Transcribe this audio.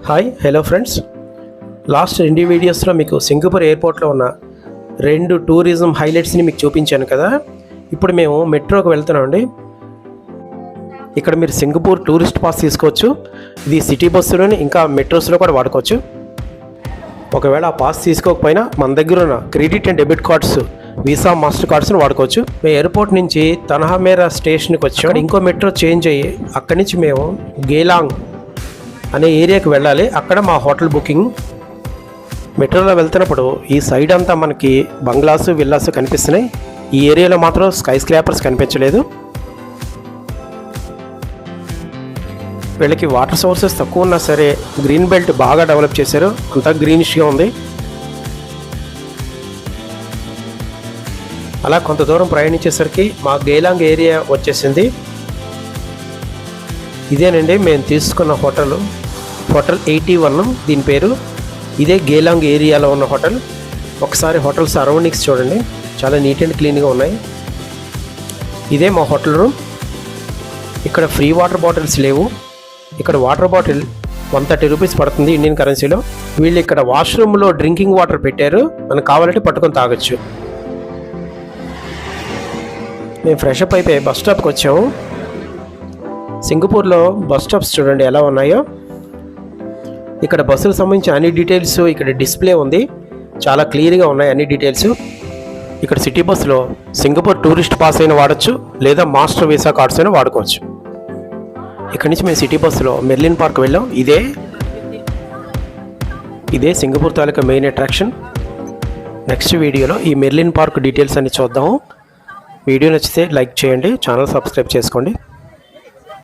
Hi hello friends, last 2 వీడియోస్లో మీకు Singapore ఎయిర్పోర్ట్లో ఉన్న 2 టూరిజం హైలైట్స్ని మీకు చూపించాను కదా. ఇప్పుడు మేము మెట్రోకి వెళ్తున్నామండి. ఇక్కడ మీరు సింగపూర్ టూరిస్ట్ పాస్ తీసుకోవచ్చు. ఇది సిటీ బస్సులోని ఇంకా మెట్రోస్లో కూడా వాడుకోవచ్చు. ఒకవేళ ఆ పాస్ తీసుకోకపోయినా మన దగ్గర ఉన్న credit and debit cards, Visa, master కార్డ్స్ని వాడుకోవచ్చు. మేము ఎయిర్పోర్ట్ నుంచి తన్హామేరా స్టేషన్కి వచ్చాం. ఇంకో మెట్రో చేంజ్ అయ్యి అక్కడి నుంచి మేము గేలాంగ్ అనే ఏరియాకి వెళ్ళాలి. అక్కడ మా హోటల్ బుకింగ్. మెట్రోలో వెళ్తున్నప్పుడు ఈ సైడ్ అంతా మనకి బంగ్లాస్, విల్లాస్ కనిపిస్తున్నాయి. ఈ ఏరియాలో మాత్రం స్కై స్క్రాపర్స్ కనిపించలేదు. వీళ్ళకి వాటర్ సోర్సెస్ తక్కువ ఉన్నా సరే గ్రీన్ బెల్ట్ బాగా డెవలప్ చేశారు. అంతా గ్రీనిష్గా ఉంది. అలా కొంత దూరం ప్రయాణించేసరికి మా గేలాంగ్ ఏరియా వచ్చేసింది. ఇదేనండి మేము తీసుకున్న హోటల్ 81 దీని పేరు. ఇదే గేలాంగ్ ఏరియాలో ఉన్న హోటల్. ఒకసారి హోటల్ సరౌండింగ్స్ చూడండి, చాలా నీట్ అండ్ క్లీన్గా ఉన్నాయి. ఇదే మా హోటల్ రూమ్. ఇక్కడ ఫ్రీ వాటర్ బాటిల్స్ లేవు. ఇక్కడ వాటర్ బాటిల్ 130 రూపీస్ పడుతుంది ఇండియన్ కరెన్సీలో. వీళ్ళు ఇక్కడ వాష్రూమ్లో డ్రింకింగ్ వాటర్ పెట్టారు, మనకు కావాలంటే పట్టుకొని తాగొచ్చు. మేము ఫ్రెషప్ అయిపోయి బస్ స్టాప్కి వచ్చాము. సింగపూర్లో బస్ స్టాప్స్ చూడండి ఎలా ఉన్నాయో. ఇక్కడ బస్సులకు సంబంధించిన అన్ని డీటెయిల్స్ ఇక్కడ డిస్ప్లే ఉంది. చాలా క్లియర్గా ఉన్నాయి అన్ని డీటెయిల్స్. ఇక్కడ సిటీ బస్సులో సింగపూర్ టూరిస్ట్ పాస్ అయినా వాడచ్చు, లేదా మాస్టర్ వీసా కార్డ్స్ అయినా వాడుకోవచ్చు. ఇక్కడ నుంచి మేము సిటీ బస్సులో మెర్లిన్ పార్క్ వెళ్ళాం. ఇదే సింగపూర్ తాలూకా మెయిన్ అట్రాక్షన్. నెక్స్ట్ వీడియోలో ఈ మెర్లిన్ పార్క్ డీటెయిల్స్ అన్ని చూద్దాము. వీడియో నచ్చితే లైక్ చేయండి, ఛానల్ సబ్స్క్రైబ్ చేసుకోండి.